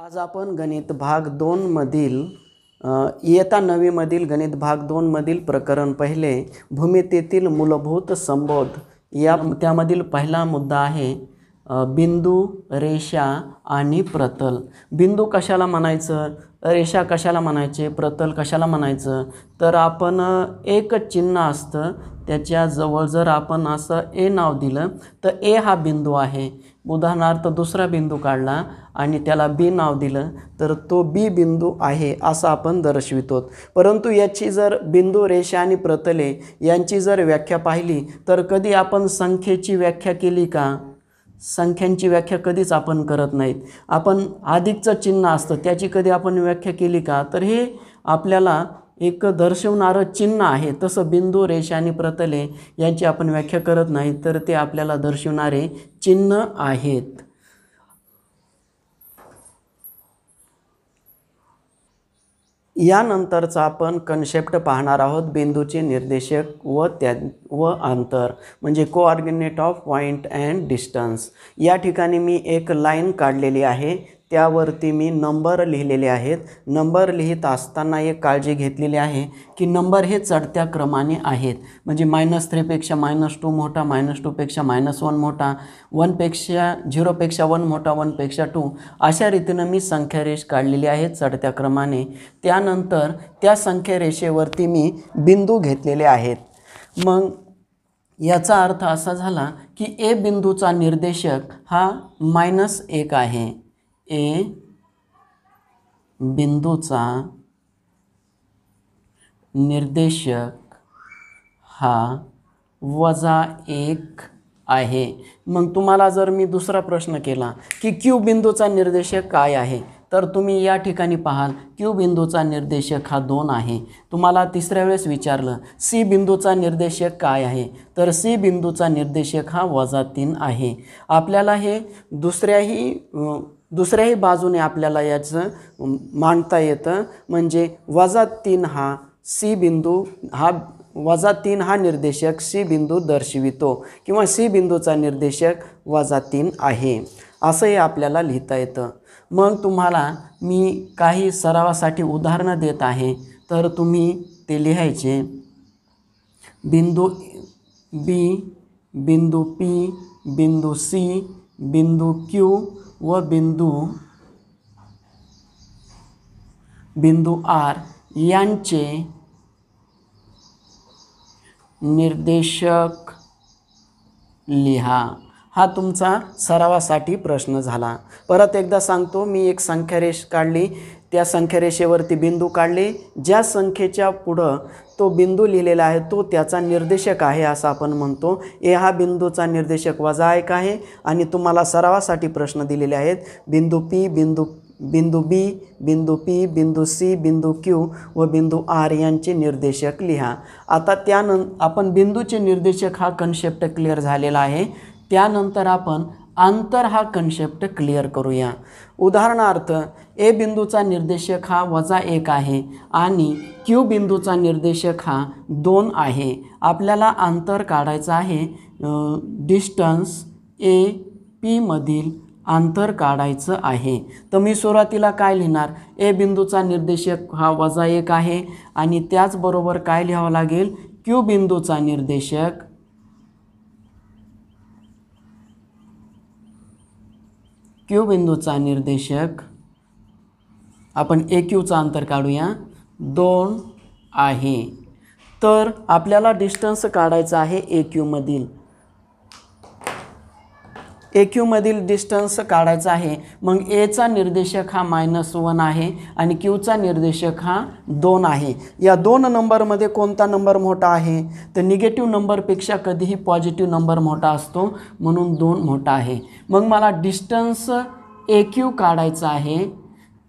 आज आपण गणित भाग 2 मधील इयत्ता 9वी मधील गणित भाग 2 मधील प्रकरण पहिले भूमितीतील मूलभूत संबोध त्यामधील पहिला मुद्दा आहे बिंदू, रेषा आणि प्रतल। बिंदू कशाला म्हणायचं, रेषा कशाला म्हणायचे, प्रतल कशाला म्हणायचं, तर आपण एक चिन्ह असतं त्याच्या जवळ जर आपण असं ए नाव दिलं तर ए हा बिंदू आहे। उदाहरणार्थ दुसरा बिंदू काढला आणि त्याला बी नाव दिलं तर तो बी बिंदू आहे असं आपण दर्शवितो। परंतु याची जर बिंदू, रेषा आणि प्रतले यांची जर व्याख्या पाहिली तर कधी आपण संख्येची व्याख्या केली का? संख्यांची व्याख्या कधीच आपण करत नाहीत। आपण अधिकचं चिन्ह असतं त्याची कधी आपण व्याख्या केली का? तर हे आपल्याला एक दर्शवणारं चिन्ह आहे। तसं बिंदू, रेषा आणि प्रतले यांची आपण व्याख्या करत नाही तर ते आपल्याला दर्शवणारे चिन्ह आहेत। यानंतरचा आपण कन्सेप्ट पाहणार आहोत बिंदूचे निर्देशक व अंतर म्हणजे coordinate of point and distance. या ठिकाणी मी एक लाईन काढलेली आहे, त्यावरती मी नंबर लिहिलेले आहेत। नंबर लिहित असताना एक काळजी घेतलेली आहे की नंबर हे चढत्या क्रमाने आहेत, म्हणजे -3 पेक्षा -2 मोठा, -2 पेक्षा -1 मोठा, 1 पेक्षा 0 पेक्षा 1 मोठा, 1 पेक्षा 2 अशा रीतीने मी संख्यारेष काढलेली आहे चढत्या क्रमाने। त्यानंतर त्या संख्यारेषेवरती मी बिंदू घेतलेले आहेत। मग याचा अर्थ असा झाला की ए बिंदूचा निर्देशक हा -1 आहे। ए बिंदूचा निर्देशक हा -1 आहे। मग तुम्हाला जर मी दुसरा प्रश्न केला की क्यू बिंदूचा निर्देशक काय आहे, तर तुम्ही या ठिकाणी पाहाल क्यू बिंदूचा निर्देशक हा 2 आहे। तुम्हाला तिसऱ्या वेळेस विचारलं सी बिंदूचा निर्देशक काय आहे, तर सी बिंदूचा निर्देशक हा -3 आहे। आपल्याला हे दुसऱ्याही बाजूने आपल्याला याचं मांडता येतं, म्हणजे -3 हा सी बिंदू हा -3 हा निर्देशक सी बिंदू दर्शवितो किंवा सी बिंदूचा निर्देशक -3 आहे असंही आपल्याला लिहिता येतं। मग तुम्हाला मी काही सरावासाठी उदाहरणं देत आहे तर तुम्ही ते लिहायचे। बिंदू बी, बिंदू पी, बिंदू सी, बिंदू क्यू व बिंदू आर यांचे निर्देशक लिहा। हा तुमचा सरावासाठी प्रश्न झाला। परत एकदा सांगतो, मी एक संख्यारेष काढली, त्या संख्यारेषेवरती बिंदू काढले, ज्या संख्येच्या पुढं तो बिंदू लिहिलेला आहे तो त्याचा निर्देशक आहे असं आपण म्हणतो। ए हा बिंदूचा निर्देशक -1 आहे आणि तुम्हाला सरावासाठी प्रश्न दिलेले आहेत बिंदू पी, बिंदू बी, बिंदू पी, बिंदू सी, बिंदू क्यू व बिंदू आर यांचे निर्देशक लिहा। आता आपण बिंदूचे निर्देशक हा कन्सेप्ट क्लिअर झालेला आहे। त्यानंतर आपण अंतर हा कन्सेप्ट क्लिअर करूया। उदाहरणार्थ ए बिंदूचा निर्देशक हा -1 आहे आणि क्यू बिंदूचा निर्देशक हा 2 आहे। आपल्याला अंतर काढायचं आहे, डिस्टन्स ए पी मधील अंतर काढायचं आहे। तर मी सुरुवातीला काय लिहिणार, ए बिंदूचा निर्देशक हा -1 आहे आणि त्याचबरोबर काय लिहावं लागेल, क्यू बिंदूचा निर्देशक आपण ए क्यूचा अंतर काढूया 2 आहे। तर आपल्याला डिस्टन्स काढायचा आहे ए क्यू मधील डिस्टन्स काढायचा आहे। मग एचा निर्देशक हा -1 आहे आणि क्यूचा निर्देशक हा 2 आहे। या 2 नंबरमध्ये कोणता नंबर मोठा आहे, तर निगेटिव्ह नंबरपेक्षा कधीही पॉझिटिव्ह नंबर मोठा असतो, म्हणून 2 मोठा आहे। मग मला डिस्टन्स ए क्यू काढायचा आहे,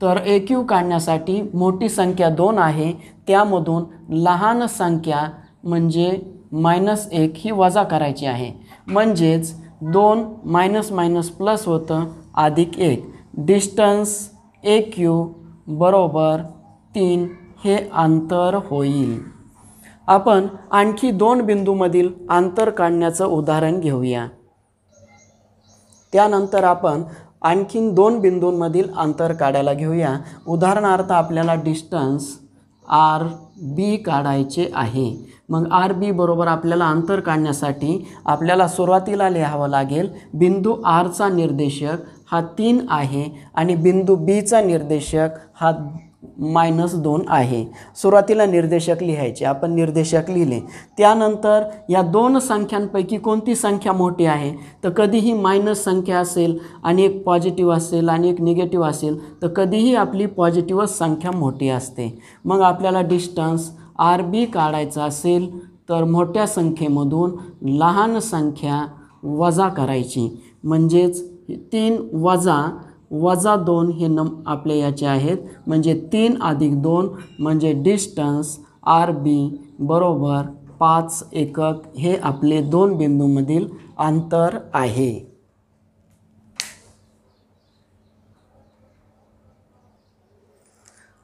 तर ए क्यू काढण्यासाठी मोठी संख्या 2 आहे, त्यामधून लहान संख्या म्हणजे -1 ही वजा करायची आहे, म्हणजेच 2 मायनस प्लस होतं +1। डिस्टन्स ए क्यू बरोबर 3 हे अंतर होईल। आपण आणखी 2 बिंदूमधील अंतर काढण्याचं उदाहरण घेऊया। त्यानंतर आपण आणखीन दोन बिंदूंमधील अंतर काढायला घेऊया। उदाहरणार्थ आपल्याला डिस्टन्स आर बी काढायचे आहे। मग आर बी बरोबर आपल्याला अंतर काढण्यासाठी आपल्याला सुरुवातीला लिहावं लागेल बिंदू आरचा निर्देशक हा 3 आहे आणि बिंदू बीचा निर्देशक हा -2 आहे। सुरुवातीला निर्देशक लिहायचे, आपण निर्देशक लिहिले। त्यानंतर या दोन संख्यांपैकी कोणती संख्या मोठी आहे, तर कधीही मायनस संख्या असेल आणि एक पॉझिटिव्ह असेल आणि एक निगेटिव्ह असेल तर कधीही आपली पॉझिटिव्ह संख्या मोठी असते। मग आपल्याला डिस्टन्स आर बी काढायचा असेल तर मोठ्या संख्येमधून लहान संख्या वजा करायची, म्हणजेच 3 वजा 2 हे आपले याचे आहेत, म्हणजे 3 + 2 म्हणजे डिस्टन्स आर बी बरोबर 5 एकक हे आपले दोन बिंदूंमधील अंतर आहे।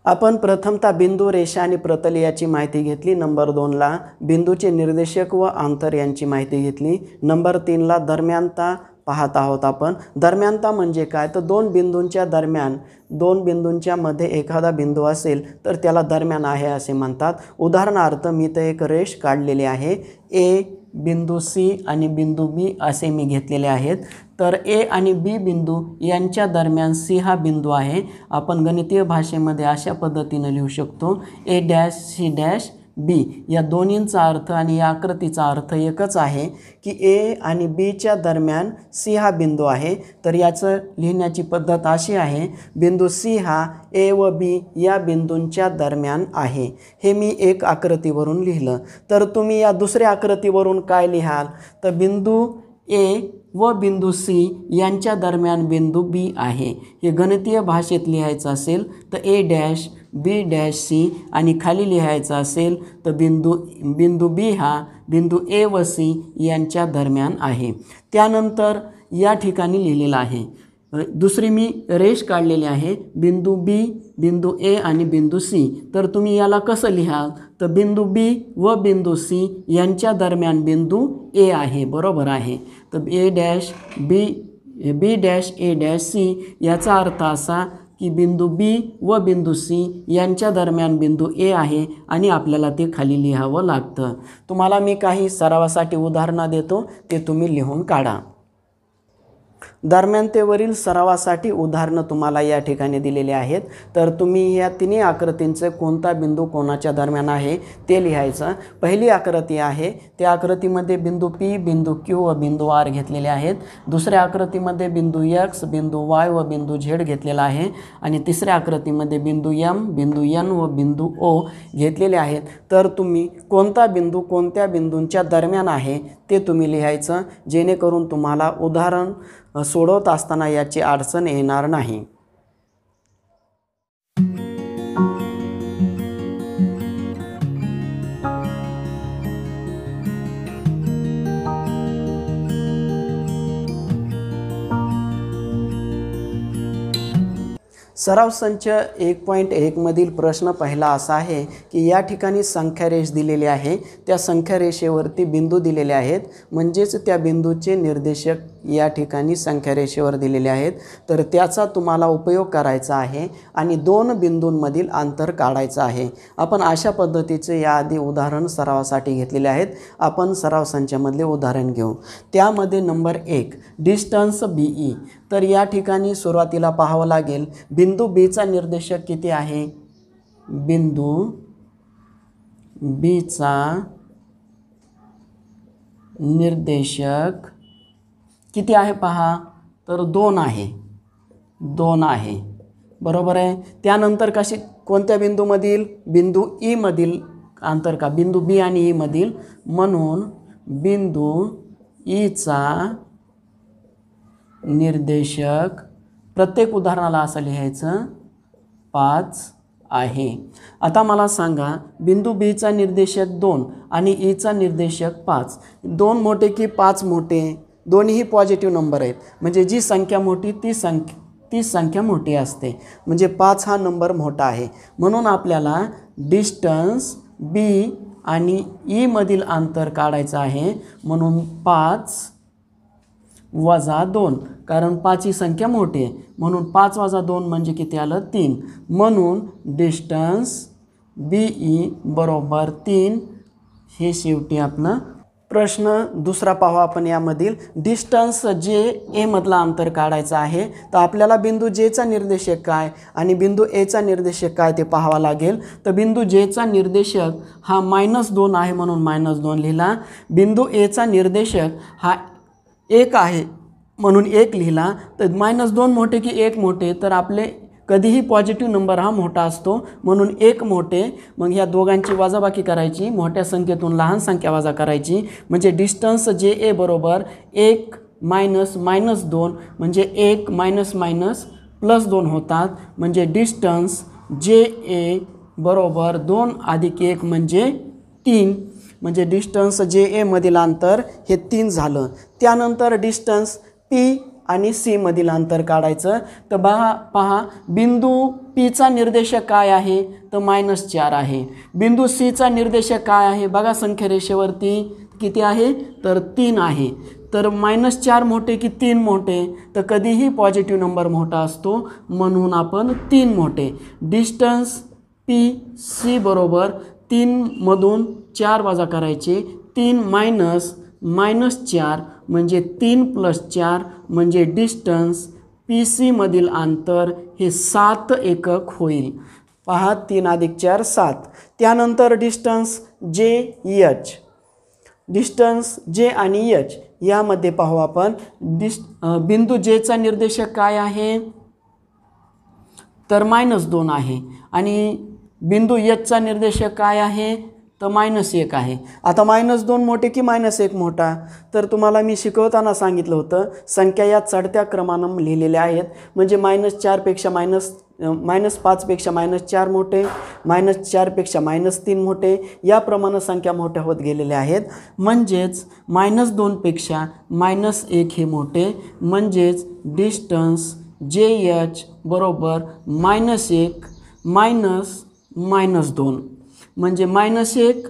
आपण प्रथमतः बिंदू, रेषा आणि प्रतल याची माहिती घेतली। नंबर 2ला बिंदूचे निर्देशक व अंतर यांची माहिती घेतली। नंबर 3ला दरम्यानता पाहत आहोत आपण। दरम्यानता म्हणजे काय, तर दोन बिंदूंच्या दरम्यान, दोन बिंदूंच्या मध्ये एखादा बिंदू असेल तर त्याला दरम्यान आहे असे म्हणतात। उदाहरणार्थ मी तर एक रेष काढलेली आहे, ए बिंदू सी आणि बिंदू बी असे मी घेतलेले आहेत। तर ए आणि बी बिंदू यांच्या दरम्यान सी हा बिंदू आहे। आपण गणितीय भाषेमध्ये अशा पद्धतीने लिहू शकतो, ए डॅश सी डॅश बी। या दोन्हींचा अर्थ आणि या आकृतीचा अर्थ एकच आहे की ए आणि बीच्या दरम्यान सी हा बिंदू आहे। तर याचं लिहिण्याची पद्धत अशी आहे, बिंदू सी हा ए व बी या बिंदूंच्या दरम्यान आहे। हे मी एक आकृतीवरून लिहिलं। तर तुम्ही या दुसऱ्या आकृतीवरून काय लिहाल, तर बिंदू ए व बिंदू सी यांच्या दरम्यान बिंदू बी आहे। हे गणितीय भाषेत लिहायचं असेल तर A dash B dash C आणि खाली लिहायचं असेल तर बिंदू बी हा बिंदू ए व सी यांच्या दरम्यान आहे। त्यानंतर या ठिकाणी लिहिलेलं आहे, दुसरी मी रेष काढलेली आहे, बिंदू बी, बिंदू ए आणि बिंदू सी। तर तुम्ही याला कसं लिहाल, तर बिंदू बी व बिंदू सी यांच्या दरम्यान बिंदू ए आहे, बरोबर आहे। तर A dash B dash A dash C याचा अर्थ असा की बिंदू बी व बिंदू सी यांच्या दरम्यान बिंदू ए आहे आणि आपल्याला ते खाली लिहावं लागतं। तुम्हाला मी काही सरावासाठी उदाहरणं देतो, ते तुम्ही लिहून काढा। दरम्यानतेवरील सरावासाठी उदाहरणं तुम्हाला या ठिकाणी दिलेले आहेत। तर तुम्ही या तिन्ही आकृतींचे कोणता बिंदू कोणाच्या दरम्यान आहे ते लिहायचं। पहिली आकृती आहे, त्या आकृतीमध्ये बिंदू पी, बिंदू क्यू व बिंदू आर घेतलेले आहेत। दुसऱ्या आकृतीमध्ये बिंदू एक्स, बिंदू वाय व बिंदू झेड घेतलेला आहे आणि तिसऱ्या आकृतीमध्ये बिंदू एम, बिंदू एन व बिंदू ओ घेतलेले आहेत। तर तुम्ही कोणता बिंदू कोणत्या बिंदूंच्या दरम्यान आहे ते तुम्ही लिहायचं, जेणेकरून तुम्हाला उदाहरण सोडवत असताना याची अडचण येणार नाही। सराव संच 1.1 मधील प्रश्न पहिला असा आहे की या ठिकाणी संख्यारेष दिलेली आहे, त्या संख्यारेषेवरती बिंदू दिलेले आहेत, म्हणजेच त्या बिंदूचे निर्देशक या ठिकाणी संख्यारेषेवर दिलेले आहेत। तर त्याचा तुम्हाला उपयोग करायचा आहे आणि दोन बिंदूंमधील अंतर काढायचं आहे। आपण अशा पद्धतीचे याआधी उदाहरण सरावासाठी घेतलेले आहेत। आपण सराव संचामधले उदाहरण घेऊ। त्यामध्ये नंबर 1 डिस्टन्स बीई। तर या ठिकाणी सुरुवातीला पाहावं लागेल बिंदू बीचा निर्देशक किती आहे, बिंदू बीचा निर्देशक किती आहे पहा, तर 2 आहे, 2 आहे, बरोबर आहे। त्यानंतर कोणत्या बिंदूमधील, बिंदू ई मधील अंतर का, बिंदू बी आणि ई मधील, म्हणून बिंदू ईचा निर्देशक प्रत्येक उदाहरणाला असं लिहायचं 5 आहे। आता मला सांगा बिंदू बीचा निर्देशक 2 आणि ईचा निर्देशक 5, 2 मोठे की 5 मोठे, दोन्ही पॉझिटिव्ह नंबर आहेत, म्हणजे जी संख्या मोठी ती संख्या मोठी असते, म्हणजे 5 हा नंबर मोठा आहे। म्हणून आपल्याला डिस्टन्स बी आणि ई मधील अंतर काढायचं आहे, म्हणून 5 वजा 2, कारण 5 ही संख्या मोठी आहे म्हणून 5 वजा 2 म्हणजे किती आलं 3. म्हणून डिस्टन्स BE बरोबर 3 हे शेवटी आपलं. प्रश्न दुसरा पाहू आपण. यामधील डिस्टन्स JA मधला अंतर काढायचं आहे. तर आपल्याला बिंदू Jचा निर्देशक काय आणि बिंदू Aचा निर्देशक काय ते पाहावा लागेल. तर बिंदू Jचा निर्देशक हा -2 आहे म्हणून -2 लिहिला. बिंदू Aचा निर्देशक हा 1 आहे म्हणून 1 लिहिला. तर -2 मोठे की 1 मोठे, तर आपले कधीही पॉझिटिव्ह नंबर हा मोठा असतो म्हणून 1 मोठे. मग ह्या दोघांची वजाबाकी करायची, मोठ्या संख्येतून लहान संख्या वजा करायची, म्हणजे डिस्टन्स JA बरोबर 1 - -2 म्हणजे 1 - +2 होतात. म्हणजे डिस्टन्स JA बरोबर 2 + 1 म्हणजे 3. म्हणजे डिस्टन्स JA मधील अंतर हे 3 झालं. त्यानंतर डिस्टन्स P आणि C मधील अंतर काढायचं. तर पहा बिंदू Pचा निर्देशक काय आहे तर -4 आहे. बिंदू Cचा निर्देशक काय आहे बघा संख्यारेषेवरती किती आहे तर 3 आहे. तर -4 मोठे की 3 मोठे, तर कधीही पॉझिटिव्ह नंबर मोठा असतो म्हणून आपण 3 मोठे. डिस्टन्स PC बरोबर 3 मधून 4 वजा करायचे. 3 -4 म्हणजे 3 + 4 म्हणजे डिस्टन्स PC मधील अंतर हे 7 एकक होईल. पहा 3 + 4 7. त्यानंतर डिस्टन्स JH. डिस्टन्स J आणि H यामध्ये पाहू आपण. बिंदू Jचा निर्देशक काय आहे तर -2 आहे आणि बिंदू Hचा निर्देशक काय आहे तर -1 आहे. आता -2 मोठे की -1 मोठा, तर तुम्हाला मी शिकवताना सांगितलं होतं संख्या या चढत्या क्रमानं लिहिलेल्या आहेत. म्हणजे -4 पेक्षा -5 पेक्षा -4 मोठे, -4 पेक्षा -3 मोठे, याप्रमाणे संख्या मोठ्या होत गेलेल्या आहेत. म्हणजेच -2 पेक्षा -1 हे मोठे. म्हणजेच डिस्टन्स JH बरोबर -1 - -2 म्हणजे -1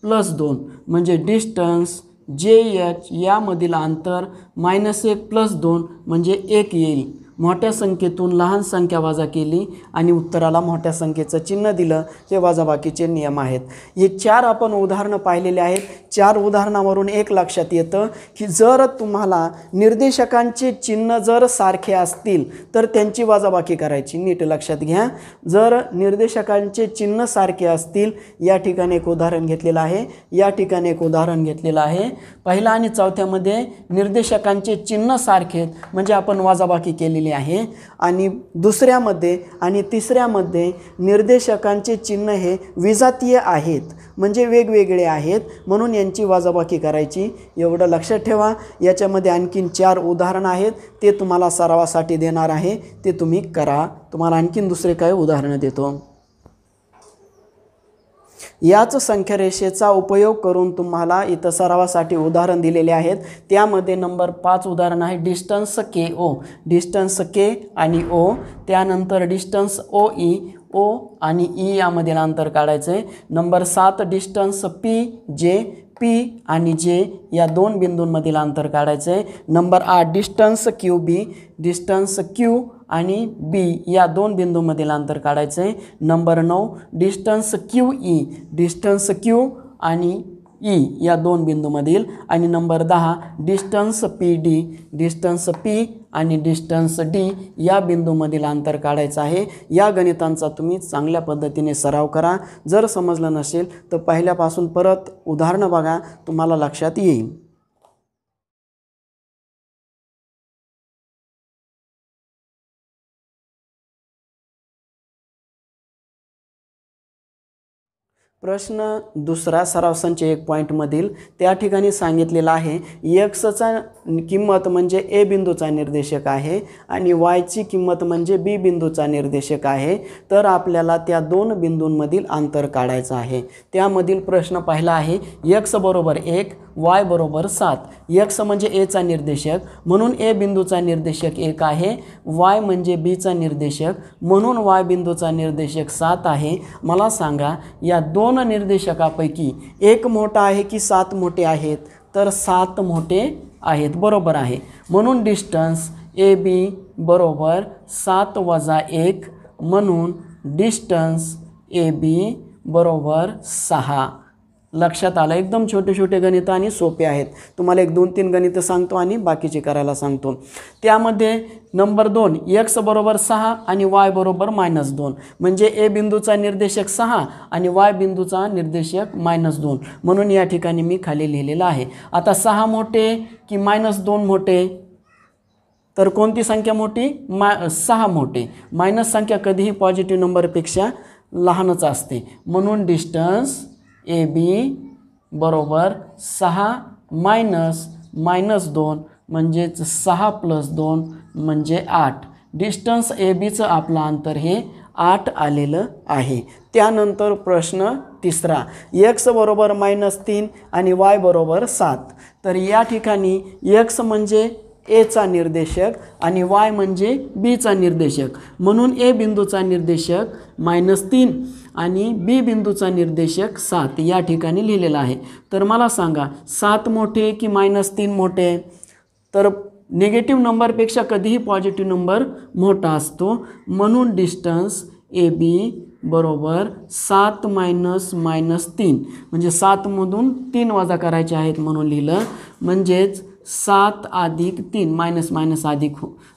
+ 2 म्हणजे डिस्टन्स JH यामधील अंतर -1 + 2 म्हणजे 1 येईल. मोठ्या संख्येतून लहान संख्या वजा केली आणि उत्तराला मोठ्या संख्येचं चिन्ह दिलं. हे वजाबाकीचे नियम आहेत. हे 4 आपण उदाहरणं पाहिलेले आहेत. 4 उदाहरणावरून एक लक्षात येतं की जर तुम्हाला निर्देशकांचे चिन्ह जर सारखे असतील तर त्यांची वजाबाकी करायची. नीट लक्षात घ्या. जर निर्देशकांचे चिन्ह सारखे असतील, या ठिकाणी एक उदाहरण घेतलेलं आहे, या ठिकाणी एक उदाहरण घेतलेलं आहे. पहिला आणि चौथ्यामध्ये निर्देशकांचे चिन्ह सारखे म्हणजे आपण वजाबाकी केलेली आहे. आणि दुसऱ्यामध्ये आणि तिसऱ्यामध्ये निर्देशकांचे चिन्ह हे विजातीय आहेत म्हणजे वेगवेगळे आहेत म्हणून यांची वजाबाकी करायची. एवढं लक्षात ठेवा. याच्यामध्ये आणखीन 4 उदाहरणं आहेत, ते तुम्हाला सरावासाठी देणार आहे, ते तुम्ही करा. तुम्हाला आणखीन दुसरे काही उदाहरणं देतो. याच संख्यारेषेचा उपयोग करून तुम्हाला इथं सरावासाठी उदाहरण दिलेले आहेत. त्यामध्ये नंबर 5 उदाहरण आहे डिस्टन्स KO. डिस्टन्स K आणि O. त्यानंतर डिस्टन्स OE. O आणि E यामधील अंतर काढायचं आहे. Number 7 distance PJ. P आणि J या 2 बिंदूंमधील अंतर काढायचं आहे. Number 8 distance QB. Distance Q आणि B या 2 बिंदूंमधील अंतर काढायचं आहे. Number 9 distance QE. Distance Q आणि E या 2 बिंदूमधील. आणि number 10 distance PD. Distance P आणि डिस्टन्स D या बिंदूमधील अंतर काढायचं आहे. या गणितांचा तुम्ही चांगल्या पद्धतीने सराव करा. जर समजलं नसेल तर पहिल्यापासून परत उदाहरणं बघा, तुम्हाला लक्षात येईल. प्रश्न दुसरा सराव संच 1 पॉईंटमधील त्या ठिकाणी सांगितलेला आहे एक्सचा किंमत म्हणजे ए बिंदूचा निर्देशक आहे आणि वायची किंमत म्हणजे बी बिंदूचा निर्देशक आहे. तर आपल्याला त्या 2 बिंदूंमधील अंतर काढायचं आहे. त्यामधील प्रश्न पहिला आहे एक्स बरोबर 1 y बरोबर 7. एक्स म्हणजे एचा निर्देशक म्हणून ए बिंदूचा निर्देशक 1 आहे. y म्हणजे बीचा निर्देशक म्हणून y बिंदूचा निर्देशक 7 आहे. मला सांगा या 2 निर्देशकापैकी एक मोठा आहे की 7 मोठे आहेत तर 7 मोठे आहेत, बरोबर आहे. म्हणून डिस्टन्स ए बी बरोबर 7 वजा 1, म्हणून डिस्टन्स ए बी बरोबर 6. लक्षात आलं. एकदम छोटे छोटे गणितं आणि सोपे आहेत. तुम्हाला 1-2-3 गणितं सांगतो आणि बाकीचे करायला सांगतो. त्यामध्ये नंबर 2 x बरोबर 6 आणि y बरोबर -2, म्हणजे ए बिंदूचा निर्देशक 6 आणि y बिंदूचा निर्देशक -2, म्हणून या ठिकाणी मी खाली लिहिलेलं आहे. आता 6 मोठे की -2 मोठे? तर कोणती संख्या मोठी? 6 मोठे. मायनस संख्या कधीही पॉझिटिव्ह नंबरपेक्षा लहानच असते, म्हणून डिस्टन्स ए बी बरोबर 6 -2 म्हणजेच 6 + 2 म्हणजे 8. डिस्टन्स ए बीचं आपलं अंतर हे 8 आलेलं आहे. त्यानंतर प्रश्न तिसरा, x बरोबर -3 आणि y बरोबर 7. तर या ठिकाणी x म्हणजे एचा निर्देशक आणि y म्हणजे बीचा निर्देशक, म्हणून ए बिंदूचा निर्देशक -3 आणि बी बिंदूचा निर्देशक 7 या ठिकाणी लिहिलेला आहे. तर मला सांगा 7 मोठे की -3 मोठे? तर निगेटिव्ह नंबरपेक्षा कधीही पॉझिटिव्ह नंबर मोठा असतो, म्हणून डिस्टन्स ए बी बरोबर 7 - -3 म्हणजे 7मधून 3 वजा करायचे आहेत म्हणून लिहिलं, म्हणजेच 7 + 3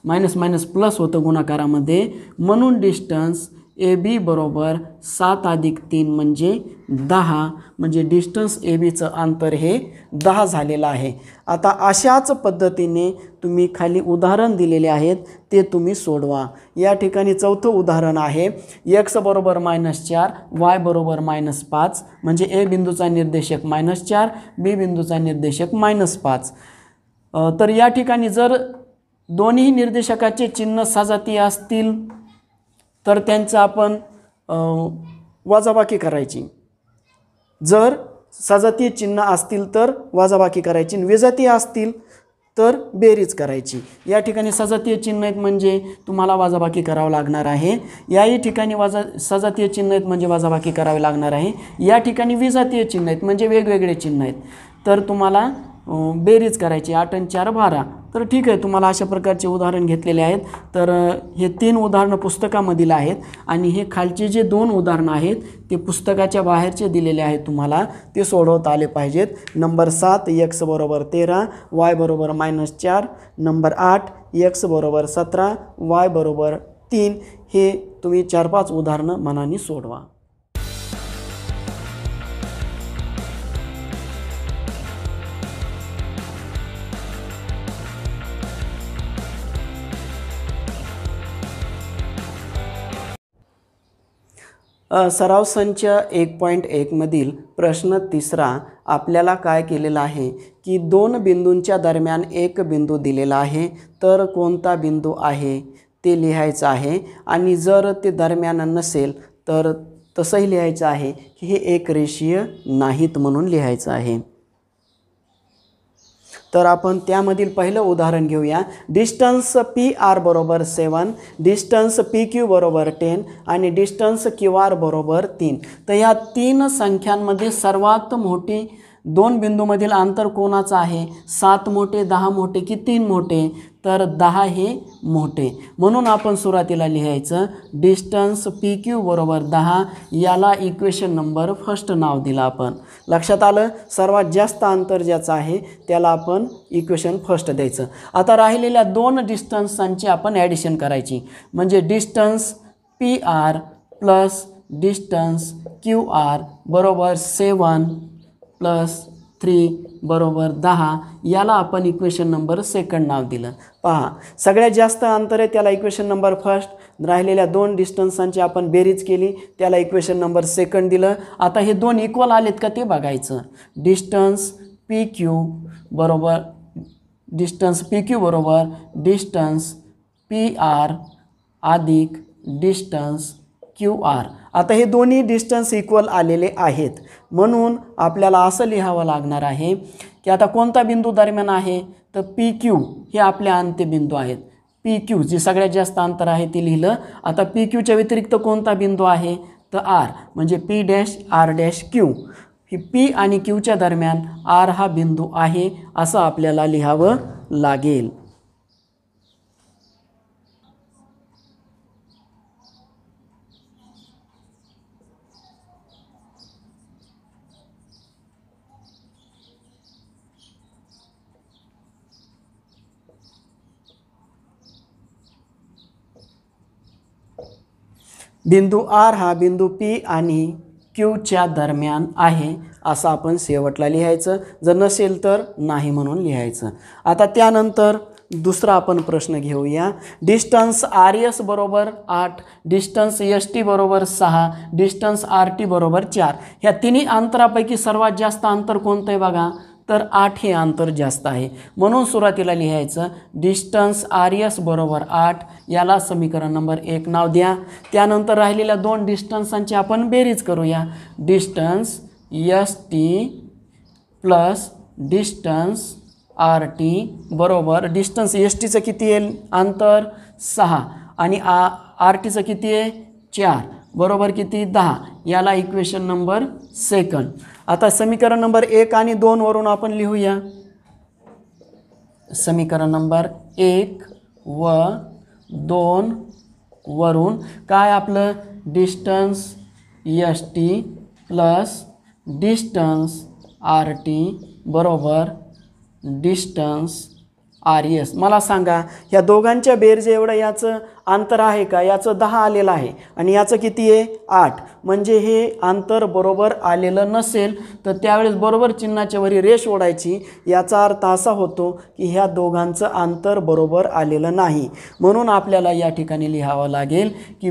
मायनस प्लस होतं गुणाकारामध्ये, म्हणून डिस्टन्स ए बी बरोबर 7 + 3 म्हणजे 10, म्हणजे डिस्टन्स ए बीचं अंतर हे 10 झालेलं आहे. आता अशाच पद्धतीने तुम्ही खाली उदाहरण दिलेले आहेत ते तुम्ही सोडवा. या ठिकाणी चौथं उदाहरण आहे, x बरोबर -4 y बरोबर -5, म्हणजे ए बिंदूचा निर्देशक -4 बी बिंदूचा निर्देशक -5. तर या ठिकाणी जर दोन्ही निर्देशकाचे चिन्ह सजातीय असतील तर त्यांचं आपण वजाबाकी करायची. जर सजातीय चिन्ह असतील तर वजाबाकी करायची, विजातीय असतील तर बेरीज करायची. या ठिकाणी सजातीय चिन्ह आहेत म्हणजे तुम्हाला वजाबाकी करावं लागणार आहे. याही ठिकाणी सजातीय चिन्ह आहेत म्हणजे वजाबाकी करावी लागणार आहे. या ठिकाणी विजातीय चिन्ह आहेत म्हणजे वेगवेगळे चिन्ह आहेत, तर तुम्हाला बेरीज करायची. 8 आणि 4 12. तर ठीक आहे, तुम्हाला अशा प्रकारचे उदाहरण घेतलेले आहेत. तर हे 3 उदाहरणं पुस्तकामधील आहेत आणि हे खालचे जे 2 उदाहरणं आहेत ते पुस्तकाच्या बाहेरचे दिलेले आहेत. तुम्हाला ते सोडवता आले पाहिजेत. नंबर 7 x बरोबर 13 y बरोबर -4, नंबर 8 x बरोबर 17 y बरोबर 3. हे तुम्ही 4-5 उदाहरणं मनाने सोडवा. सराव संच 1.1 मधील प्रश्न तिसरा आपल्याला काय केलेला आहे की 2 बिंदूंच्या दरम्यान एक बिंदू दिलेला आहे, तर कोणता बिंदू आहे ते लिहायचं आहे आणि जर ते दरम्यान नसेल तर तसंही लिहायचं आहे की हे एक रेषीय नाहीत म्हणून लिहायचं आहे. तर आपण त्यामधील पहिलं उदाहरण घेऊया. डिस्टन्स पी आर बरोबर 7, डिस्टन्स पी क्यू बरोबर 10 आणि डिस्टन्स क्यू आर बरोबर 3. तर या 3 संख्यांमध्ये सर्वात मोठी 2 बिंदूमधील अंतर कोणाचं आहे? 7 मोठे, 10 मोठे की 3 मोठे? तर 10 हे मोठे, म्हणून आपण सुरुवातीला लिहायचं डिस्टन्स पी क्यू बरोबर 10. याला इक्वेशन नंबर फर्स्ट नाव दिलं आपण. लक्षात आलं? सर्वात जास्त अंतर ज्याचं आहे त्याला आपण इक्वेशन फर्स्ट द्यायचं. आता राहिलेल्या 2 डिस्टन्सांची आपण ॲडिशन करायची, म्हणजे distance P R plus distance Q R बरोबर 7 + 3 बरोबर 10. याला आपण इक्वेशन नंबर सेकंड नाव दिलं. पहा, सगळ्यात जास्त अंतर आहे त्याला इक्वेशन नंबर फर्स्ट, राहिलेल्या 2 डिस्टन्सांची आपण बेरीज केली त्याला इक्वेशन नंबर सेकंड दिलं. आता हे 2 इक्वल आलेत का ते बघायचं. डिस्टन्स पी क्यू बरोबर डिस्टन्स पी आर अधिक डिस्टन्स क्यू आर. आता हे दोन्ही डिस्टन्स इक्वल आलेले आहेत, म्हणून आपल्याला असं लिहावं लागणार आहे की आता कोणता बिंदू दरम्यान आहे? तर पी क्यू हे आपले अंत्यबिंदू आहेत. पी क्यू जे सगळ्यात जास्त अंतर आहे ते लिहिलं. आता पी क्यूच्या व्यतिरिक्त कोणता बिंदू आहे? तर आर, म्हणजे P dash R dash Q. पी आणि क्यूच्या दरम्यान आर हा बिंदू आहे असं आपल्याला लिहावं लागेल. बिंदू आर हा बिंदू पी आणि क्यूच्या दरम्यान आहे असं आपण शेवटला लिहायचं. जर नसेल तर नाही म्हणून लिहायचं. आता त्यानंतर दुसरा आपण प्रश्न घेऊया. डिस्टन्स आर एस बरोबर 8, डिस्टन्स एस टी बरोबर 6, डिस्टन्स आर टी बरोबर 4. ह्या तिन्ही अंतरापैकी सर्वात जास्त अंतर कोणतं आहे बघा, तर 8 हे अंतर जास्त आहे. म्हणून सुरुवातीला लिहायचं डिस्टन्स आर एस बरोबर 8, याला समीकरण नंबर 1 नाव द्या. त्यानंतर राहिलेल्या दोन डिस्टन्सांची आपण बेरीज करूया. Distance S T plus distance R T बरोबर डिस्टन्स एस टीचं किती येईल अंतर 6 आणि आर टीचं किती आहे 4 बरोबर किती 10. याला इक्वेशन नंबर 2. आता समीकरण नंबर 1 आणि 2 वरून आपण लिहूया. समीकरण नंबर 1 व 2 वरून काय आपलं distance S T plus distance R T बरोबर डिस्टन्स आर एस. मला सांगा ह्या दोघांच्या बेरजे एवढं याचं अंतर आहे का, याचं 10 आलेलं आहे आणि याचं किती आहे 8. म्हणजे हे अंतर बरोबर आलेलं नसेल तर त्यावेळेस बरोबर चिन्हाच्या वरी रेष ओढायची. याचा अर्थ असा होतो की ह्या दोघांचं अंतर बरोबर आलेलं नाही. म्हणून आपल्याला या ठिकाणी लिहावं लागेल की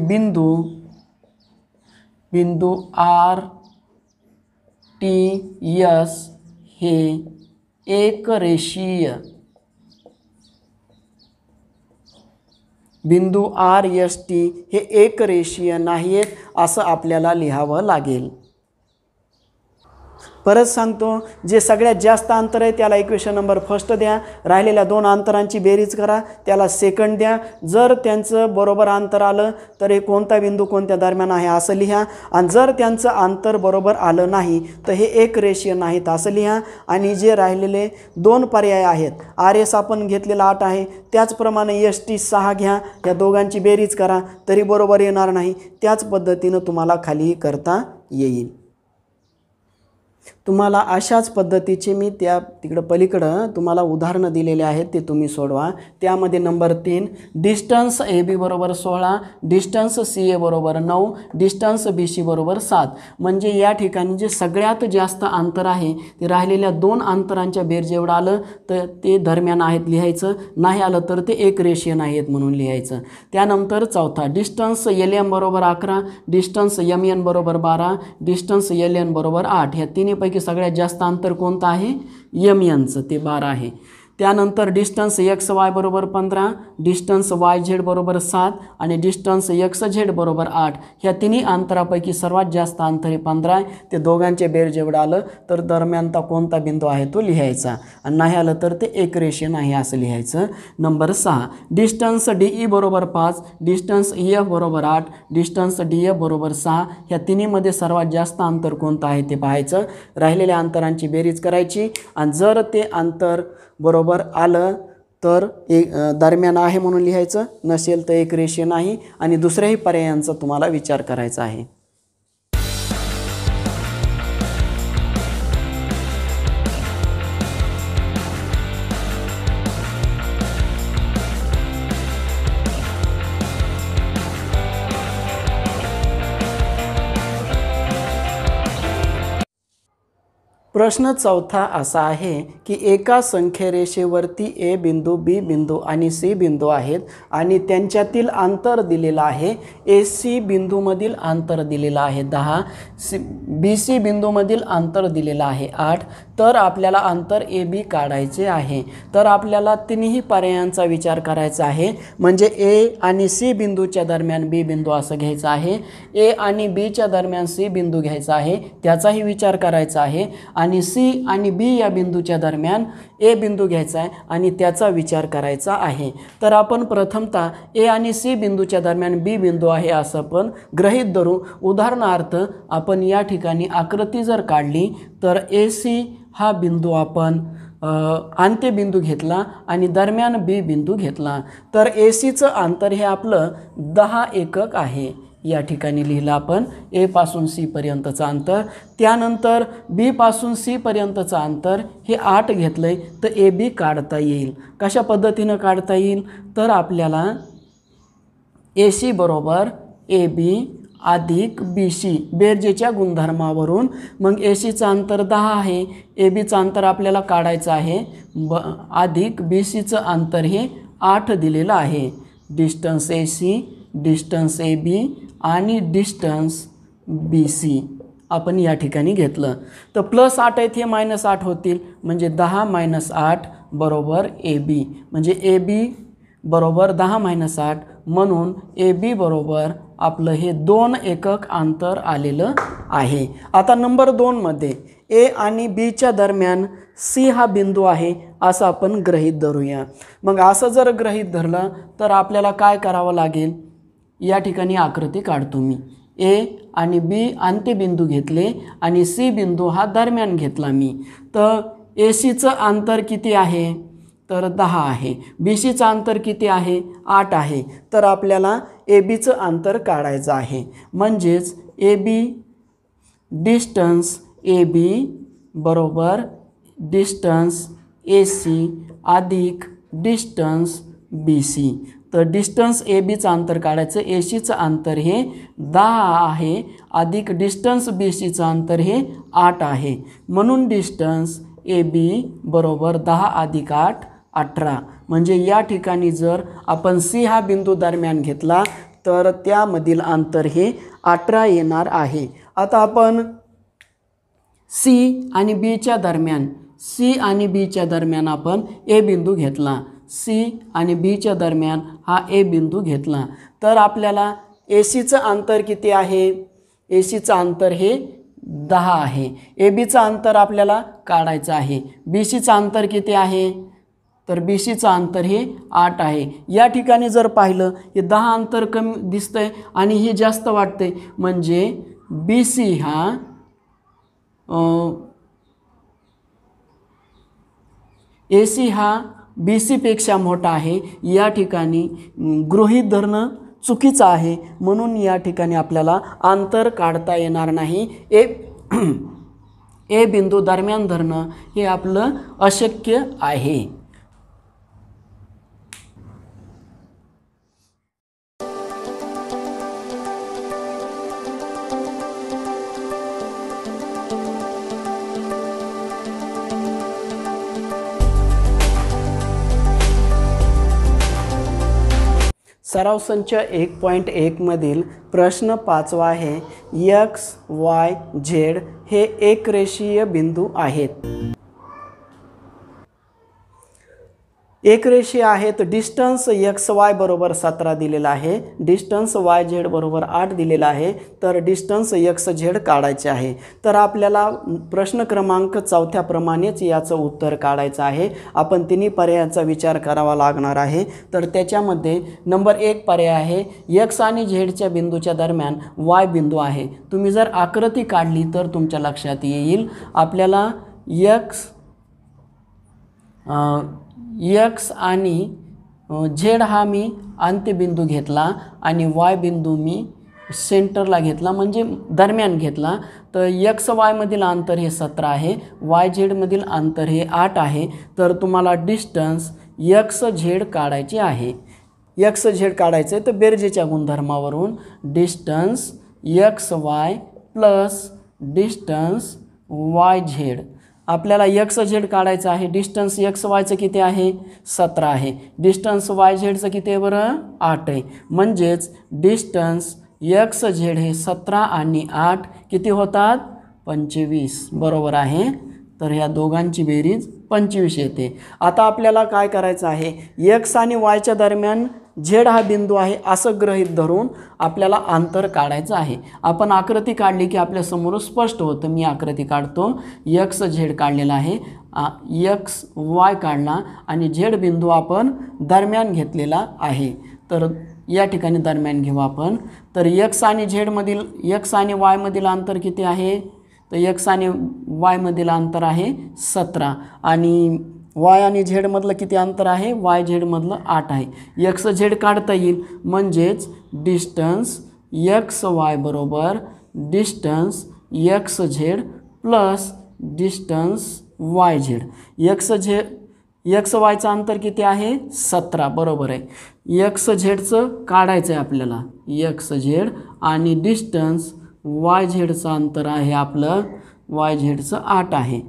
बिंदू आर टी एस हे एकरेषीय बिंदू आर एस टी हे एकरेषीय नाहीत असं आपल्याला लिहावं लागेल. परत सांगतो, जे सगळ्यात जास्त अंतर आहे त्याला इक्वेशन नंबर 1 द्या. राहिलेल्या दोन अंतरांची बेरीज करा, त्याला 2 द्या. जर त्यांचं बरोबर अंतर आलं तर हे कोणता बिंदू कोणत्या दरम्यान आहे असं लिहा. आणि जर त्यांचं अंतर बरोबर आलं नाही तर हे एकरेषीय नाहीत असं लिहा. आणि जे राहिलेले दोन पर्याय आहेत, आर एस आपण घेतलेला 8 आहे, त्याचप्रमाणे एस टी 6 घ्या. या दोघांची बेरीज करा तरी बरोबर येणार नाही. त्याच पद्धतीनं तुम्हाला खालीही करता येईल. तुम्हाला अशाच पद्धतीचे मी तिकडं पलीकडं तुम्हाला उदाहरणं दिलेले आहेत, ते तुम्ही सोडवा. त्यामध्ये नंबर 3 डिस्टन्स ए बी बरोबर 16, डिस्टन्स सी ए बरोबर 9, डिस्टन्स बी सी बरोबर 7. म्हणजे या ठिकाणी जे सगळ्यात जास्त अंतर आहे ते राहिलेल्या दोन अंतरांच्या बेरजे एवढं आलं तर ते दरम्यान आहेत लिहायचं, नाही आलं तर ते एकरेषीय नाही आहेत म्हणून लिहायचं. त्यानंतर चौथा डिस्टन्स एल एम बरोबर 11, डिस्टन्स एम एन बरोबर 12, डिस्टन्स एल एन बरोबर 8. ह्या तिन्हीपैकी सगळ्यात जास्त अंतर कोणतं आहे एम एनचं, ते 12 आहे. त्यानंतर डिस्टन्स एक्स वाय बरोबर 15, डिस्टन्स वाय झेड बरोबर 7 आणि डिस्टन्स एक्स झेड बरोबर 8. ह्या तिन्ही अंतरापैकी सर्वात जास्त अंतर हे 15 आहे. ते दोघांचे बेर जेवढं आलं तर दरम्यानचा कोणता बिंदू आहे तो लिहायचा, आणि नाही आलं तर ते एकरेषीय नाही असं लिहायचं. नंबर 6 डिस्टन्स डी ई बरोबर 5, डिस्टन्स ई एफ बरोबर 8, डिस्टन्स डी एफ बरोबर 6. ह्या तिन्हीमध्ये सर्वात जास्त अंतर कोणतं आहे ते पाहायचं. राहिलेल्या अंतरांची बेरीज करायची आणि जर ते अंतर बरोबर आलं तर दरम्यान आहे म्हणून लिहायचं, नसेल तर एकरेषीय नाही. आणि दुसऱ्याही पर्यायांचा तुम्हाला विचार करायचा आहे. प्रश्न चौथा असा आहे की एका संख्यारेषेवरती ए बिंदू, बी बिंदू आणि सी बिंदू आहेत आणि त्यांच्यातील अंतर दिलेलं आहे. ए सी बिंदूमधील अंतर दिलेलं आहे 10, बी सी बिंदूमधील अंतर दिलेलं आहे 8. तर आपल्याला अंतर ए बी काढायचे आहे. तर आपल्याला तिन्ही पर्यायांचा विचार करायचा आहे. म्हणजे ए आणि सी बिंदूच्या दरम्यान बी बिंदू असं घ्यायचं आहे, ए आणि बीच्या दरम्यान सी बिंदू घ्यायचा आहे, त्याचाही विचार करायचा आहे. आणि आणि सी आणि बी या बिंदूच्या दरम्यान ए बिंदू घ्यायचा आहे आणि त्याचा विचार करायचा आहे. तर आपण प्रथमतः ए आणि सी बिंदूच्या दरम्यान बी बिंदू आहे असं आपण गृहीत धरू. उदाहरणार्थ आपण या ठिकाणी आकृती जर काढली तर ए सी हा बिंदू आपण अंत्यबिंदू घेतला आणि दरम्यान बी बिंदू घेतला. तर ए सीचं अंतर हे आपलं 10 एकक आहे. या ठिकाणी लिहिलं आपण ए पासून सी पर्यंतचं अंतर. त्यानंतर बी पासून सी पर्यंतचं अंतर हे 8 घेतलं आहे. तर ए बी काढता येईल. कशा पद्धतीनं काढता येईल तर आपल्याला ए सी बरोबर ए बी अधिक बी सी बेरजेच्या गुणधर्मावरून मग ए सीचं अंतर 10 आहे, ए बीचं अंतर आपल्याला काढायचं आहे अधिक बी सीचं अंतर हे 8 दिलेलं आहे. Distance A C, distance A B आणि डिस्टन्स बी सी आपण या ठिकाणी घेतलं. तर +8 आहेत हे -8 होतील म्हणजे 10 - 8 बरोबर ए बी म्हणजे ए बी बरोबर 10 - 8 म्हणून ए बी बरोबर आपलं हे 2 एकक अंतर आलेलं आहे. आता नंबर 2मध्ये ए आणि बीच्या दरम्यान सी हा बिंदू आहे असं आपण गृहीत धरूया. मग असं जर गृहीत धरलं तर आपल्याला काय करावं लागेल. या ठिकाणी आकृती काढतो मी. ए आणि बी अंत्यबिंदू घेतले आणि सी बिंदू हा दरम्यान घेतला मी. तर ए सीचं अंतर किती आहे तर 10 आहे. बी सीचं अंतर किती आहे 8 आहे. तर आपल्याला ए बीचं अंतर काढायचं आहे. म्हणजेच ए बी डिस्टन्स ए बी बरोबर डिस्टन्स ए सी अधिक डिस्टन्स बी सी. तर डिस्टन्स ए बीचं अंतर काढायचं. ए सीचं अंतर हे 10 आहे अधिक डिस्टन्स बी सीचं अंतर हे 8 आहे. म्हणून डिस्टन्स ए बी बरोबर 10 अधिक 8 18. म्हणजे या ठिकाणी जर आपण सी हा बिंदू दरम्यान घेतला तर त्यामधील अंतर हे 18 येणार आहे. आता आपण सी आणि बीच्या दरम्यान आपण ए बिंदू घेतला. सी आणि बीच्या दरम्यान हा ए बिंदू घेतला. तर आपल्याला ए सीचं अंतर किती आहे. ए सीचं अंतर हे 10 आहे. ए बीचं अंतर आपल्याला काढायचं आहे. बी सीचं अंतर किती आहे तर बी सीचं अंतर हे 8 आहे. या ठिकाणी जर पाहिलं हे 10 अंतर कमी दिसतंय आणि हे जास्त वाटतंय म्हणजे बी सी हा ए सी हा बी सीपेक्षा मोठा आहे. या ठिकाणी गृहीत धरणं चुकीचं आहे. म्हणून या ठिकाणी आपल्याला अंतर काढता येणार नाही. ए बिंदू दरम्यान धरणं हे आपलं अशक्य आहे. सराव संच 1.1 मधील प्रश्न 5वा आहे. एक्स वाय झेड हे एकरेषीय बिंदू आहेत. एकरेषीय आहेत. डिस्टन्स एक्स वाय बरोबर 17 दिलेला आहे. डिस्टन्स वाय झेड बरोबर 8 दिलेला आहे. तर डिस्टन्स एक्स झेड काढायचे आहे. तर आपल्याला प्रश्न क्रमांक 4 प्रमाणेच याचं उत्तर काढायचं आहे. आपण तिन्ही पर्यायाचा विचार करावा लागणार आहे. तर त्याच्यामध्ये नंबर 1 पर्याय आहे एक्स आणि झेडच्या बिंदूच्या दरम्यान वाय बिंदू आहे. तुम्ही जर आकृती काढली तर तुमच्या लक्षात येईल. आपल्याला एक्स आणि झेड हा मी अंत्यबिंदू घेतला आणि वाय बिंदू मी सेंटरला घेतला म्हणजे दरम्यान घेतला. तर एक्स वायमधील अंतर हे 17 आहे. वाय झेडमधील अंतर हे 8 आहे. तर तुम्हाला डिस्टन्स एक्स झेड काढायची आहे. एक्स झेड काढायचं आहे तर बेरजेच्या गुणधर्मावरून distance X Y plus distance Y Z. आपल्याला एक्स झेड काढायचं आहे. डिस्टन्स एक्स वायचं किती आहे 17 आहे. डिस्टन्स वाय झेडचं किती आहे बरं 8 आहे. म्हणजेच डिस्टन्स एक्स झेड हे 17 आणि 8 किती होतात 25 बरोबर आहे. तर ह्या दोघांची बेरीज 25 येते. आता आपल्याला काय करायचं आहे एक्स आणि वायच्या दरम्यान झेड हा बिंदू आहे असं गृहीत धरून आपल्याला अंतर काढायचं आहे. आपण आकृती काढली की आपल्यासमोर स्पष्ट होतं. मी आकृती काढतो. एक्स झेड काढलेला आहे, एक्स वाय काढला आणि झेड बिंदू आपण दरम्यान घेतलेला आहे. तर या ठिकाणी दरम्यान घेऊ आपण. तर एक्स आणि झेडमधील एक्स आणि वायमधील अंतर किती आहे? तर एक्स आणि वायमधील अंतर आहे 17 आणि वाय आणि झेडमधलं किती अंतर आहे? वाय झेडमधलं 8 आहे. एक्स झेड काढता येईल म्हणजेच डिस्टन्स एक्स वाय बरोबर distance x Z plus distance Y Z. X वायचं अंतर किती आहे? 17 बरोबर आहे. एक्स झेडचं काढायचं आहे आपल्याला, एक्स झेड आणि डिस्टन्स वाय झेडचं अंतर आहे आपलं वाय झेडचं 8 आहे.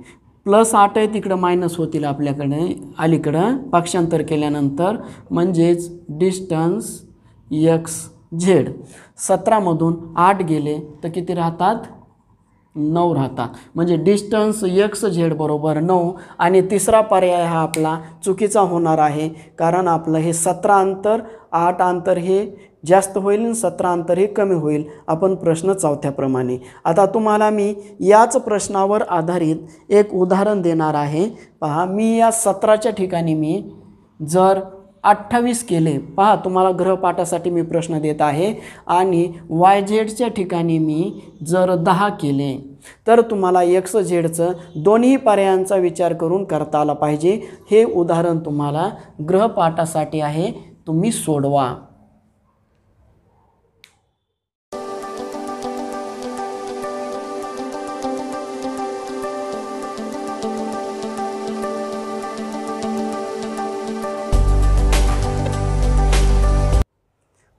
प्लस 8 आहे तिकडं मायनस होतील आपल्याकडे अलीकडं पक्षांतर केल्यानंतर, म्हणजेच डिस्टन्स एक्स झेड 17मधून 8 गेले तर किती राहतात? 9 राहतात. म्हणजे डिस्टन्स एक्स झेड बरोबर 9. आणि तिसरा पर्याय हा आपला चुकीचा होणार आहे, कारण आपलं हे 17 अंतर 8 अंतर हे जास्त होईल आणि 17 अंतर हे कमी होईल. आपण प्रश्न चौथ्याप्रमाणे. आता तुम्हाला मी याच प्रश्नावर आधारित एक उदाहरण देणार आहे. पहा, मी या 17च्या ठिकाणी मी जर 28 केले, पहा तुम्हाला गृहपाठासाठी मी प्रश्न देत आहे, आणि वाय झेडच्या ठिकाणी मी जर 10 केले तर तुम्हाला एक्स झेडचं दोन्ही पर्यायांचा विचार करून करता आला पाहिजे. हे उदाहरण तुम्हाला गृहपाठासाठी आहे, तुम्ही सोडवा.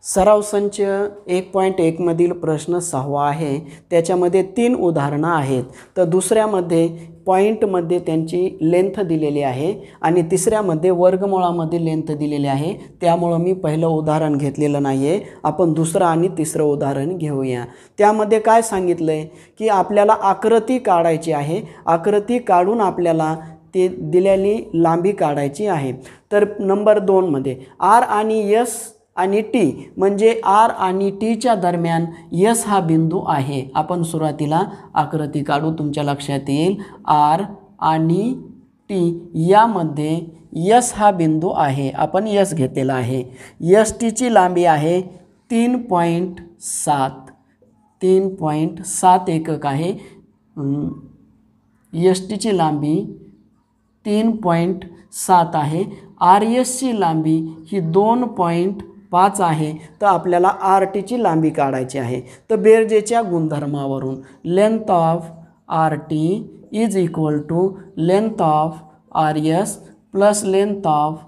सराव संच 1.1 मधील प्रश्न 6वा आहे. त्याच्यामध्ये 3 उदाहरणं आहेत. तर दुसऱ्यामध्ये पॉईंटमध्ये त्यांची लेंथ दिलेली आहे आणि तिसऱ्यामध्ये वर्गमूळामध्ये लेंथ दिलेली आहे. त्यामुळं मी पहिलं उदाहरण घेतलेलं नाही आहे. आपण दुसरं आणि तिसरं उदाहरण घेऊया. त्यामध्ये काय सांगितलं आहे की आपल्याला आकृती काढायची आहे. आकृती काढून आपल्याला ते दिलेली लांबी काढायची आहे. तर नंबर 2मध्ये आर आणि एस आणि टी, म्हणजे आर आणि टीच्या दरम्यान एस हा बिंदू आहे. आपण सुरुवातीला आकृती काढू, तुमच्या लक्षात येईल. आर आणि टी यामध्ये एस हा बिंदू आहे. आपण एस घेतलेला आहे. एस टीची लांबी आहे 3.7 एकक आहे. एस टीची लांबी 3.7 आहे. आर एसची लांबी ही 2.5 आहे. तर आपल्याला आर टीची लांबी काढायची आहे. तर बेरजेच्या गुणधर्मावरून length of R T is equal to length of R S plus length of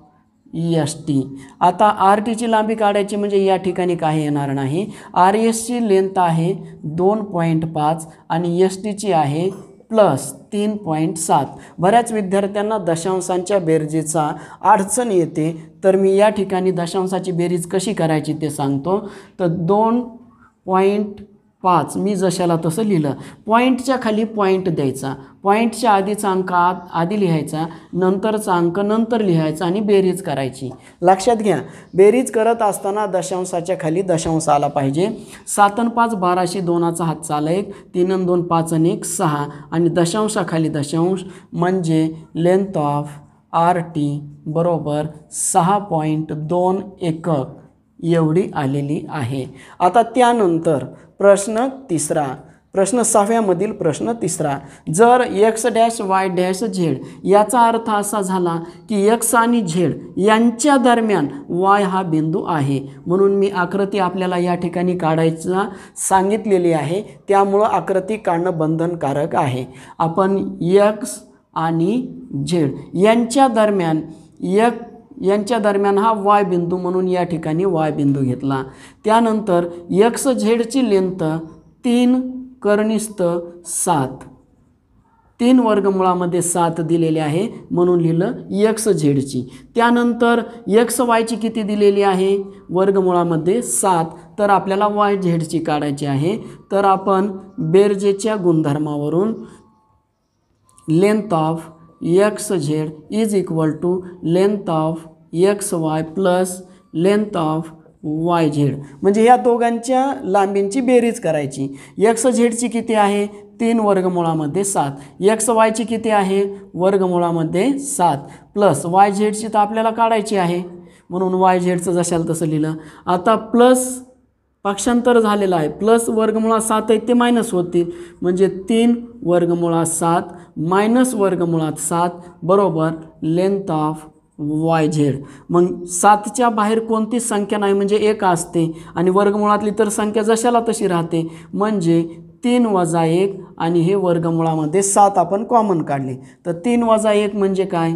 S T. आता आर टीची लांबी काढायची म्हणजे या ठिकाणी काही येणार नाही. आर एसची लेंथ आहे 2.5 आणि एस टीची आहे प्लस 3.7. बऱ्याच विद्यार्थ्यांना दशांशांच्या बेरजेचा अडचण येते, तर मी या ठिकाणी दशांशाची बेरीज कशी करायची ते सांगतो. तर 2.5 मी जशाला तसं लिहिलं. पॉईंटच्या खाली पॉईंट द्यायचा, पॉईंटच्या आधीचा अंक आधी लिहायचा, नंतरचा अंक नंतर लिहायचा आणि बेरीज करायची. लक्षात घ्या, बेरीज करत असताना दशांशाच्या खाली दशांश आला पाहिजे. 7 आणि 5 12, 2चा हातचा आला 1, 3 आणि 2 5 आणि 1 6 आणि दशांशाखाली दशांश, म्हणजे लेंथ ऑफ आर टी बरोबर 6.2 एकक एवढी आलेली आहे. आता त्यानंतर प्रश्न 6व्यामधील प्रश्न 3. जर x dash Y dash Z, याचा अर्थ असा झाला की एक्स आणि झेड यांच्या दरम्यान वाय हा बिंदू आहे. म्हणून मी आकृती आपल्याला या ठिकाणी काढायचा सांगितलेली आहे. त्यामुळं आकृती काढणं बंधनकारक आहे. आपण एक्स आणि झेड यांच्या दरम्यान हा वाय बिंदू, म्हणून या ठिकाणी वाय बिंदू घेतला. त्यानंतर एक्स झेडची लेंथ 3/7, 3 वर्गमुळामध्ये 7 दिलेले आहे म्हणून लिहिलं एक्स झेडची. त्यानंतर एक्स वायची किती दिलेली आहे? वर्गमुळामध्ये 7. तर आपल्याला वाय झेडची काढायची आहे. तर आपण बेरजेच्या गुणधर्मावरून length of X Z is equal to length of X Y plus length of Y Z, म्हणजे या दोघांच्या लांबींची बेरीज करायची. एक्स झेडची किती आहे 3 वर्गमुळामध्ये 7, एक्स वायची किती आहे वर्गमुळामध्ये 7, प्लस वाय झेडची तर आपल्याला काढायची आहे म्हणून वाय झेडचं जशाला तसं लिहिलं. आता प्लस पक्षांतर झालेलं आहे, प्लस वर्गमुळात 7 आहेत ते मायनस होतील, म्हणजे 3 वर्गमुळात 7 मायनस वर्गमुळात 7 बरोबर लेंथ ऑफ वाय झेड. मग 7च्या बाहेर कोणतीच संख्या नाही म्हणजे 1 असते आणि वर्गमुळातली तर संख्या जशाला तशी राहते, म्हणजे 3 वजा 1 आणि हे वर्गमुळामध्ये 7 आपण कॉमन काढले तर 3 वजा 1 म्हणजे काय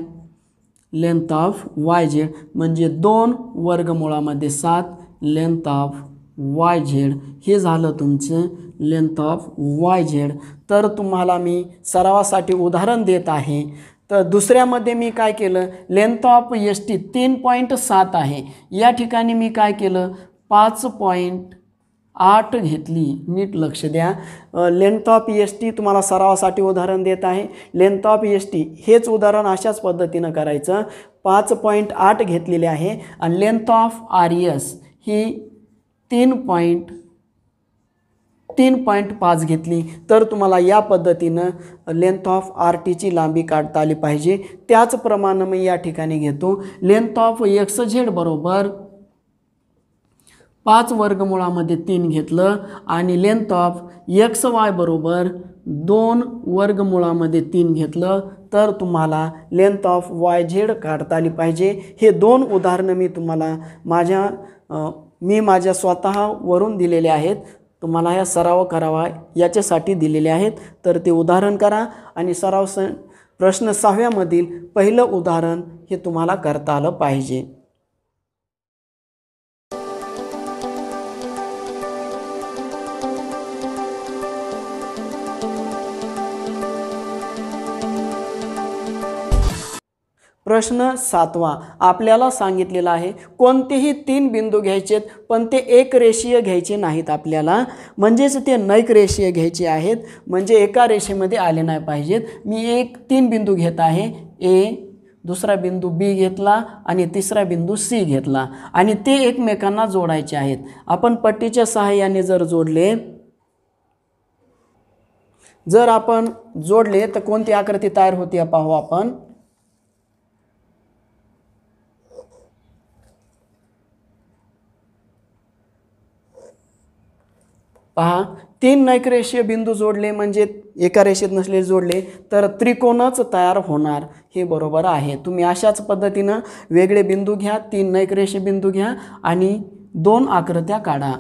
लेंथ ऑफ वाय झेड, म्हणजे 2 वर्गमुळामध्ये 7 लेंथ ऑफ वाय झेड. हे झालं तुमचं लेंथ ऑफ वाय झेड. तर तुम्हाला मी सरावासाठी उदाहरण देत आहे. तर दुसऱ्यामध्ये मी काय केलं, लेंथ ऑफ एस टी 3.7 आहे, या ठिकाणी मी काय केलं 5.8 घेतली. नीट लक्ष द्या, लेंथ ऑफ एस टी तुम्हाला सरावासाठी उदाहरण देत आहे. लेंथ ऑफ एस टी हेच उदाहरण अशाच पद्धतीनं करायचं. 5.8 घेतलेले आहे आणि लेंथ ऑफ आर एस ही 3.5 घेतली. तर तुम्हाला या पद्धतीनं लेंथ ऑफ आर टीची लांबी काढता आली पाहिजे. त्याचप्रमाणे मी या ठिकाणी घेतो लेंथ ऑफ एक्स झेड बरोबर 5 वर्गमुळामध्ये 3 घेतलं आणि लेंथ ऑफ एक्स वाय बरोबर 2 वर्गमुळामध्ये 3 घेतलं. तर तुम्हाला लेंथ ऑफ वाय झेड काढता आली पाहिजे. हे 2 उदाहरणं मी तुम्हाला माझ्या स्वतःवरून दिलेले आहेत. तुम्हाला या सराव करावा याच्यासाठी दिलेले आहेत. तर ते उदाहरण करा आणि प्रश्न 6व्यामधील पहिलं उदाहरण हे तुम्हाला करता आलं पाहिजे. प्रश्न 7वा आपल्याला सांगितलेला आहे कोणतेही 3 बिंदू घ्यायचेत पण ते एक रेषीय घ्यायचे नाहीत आपल्याला, म्हणजेच ते नैक रेषीय घ्यायचे आहेत, म्हणजे एका रेषेमध्ये आले नाही पाहिजेत. मी 3 बिंदू घेत आहे, ए, दुसरा बिंदू बी घेतला आणि तिसरा बिंदू सी घेतला आणि ते एकमेकांना जोडायचे आहेत. आपण पट्टीच्या सहाय्याने जर आपण जोडले तर कोणती आकृती तयार होते पाहू आपण. पहा, 3 नैकरेषीय बिंदू जोडले म्हणजे एका रेषेत नसलेले जोडले तर त्रिकोणच तयार होणार. हे बरोबर आहे. तुम्ही अशाच पद्धतीनं वेगळे बिंदू घ्या, 3 नैकरेषीय बिंदू घ्या आणि 2 आकृत्या काढा.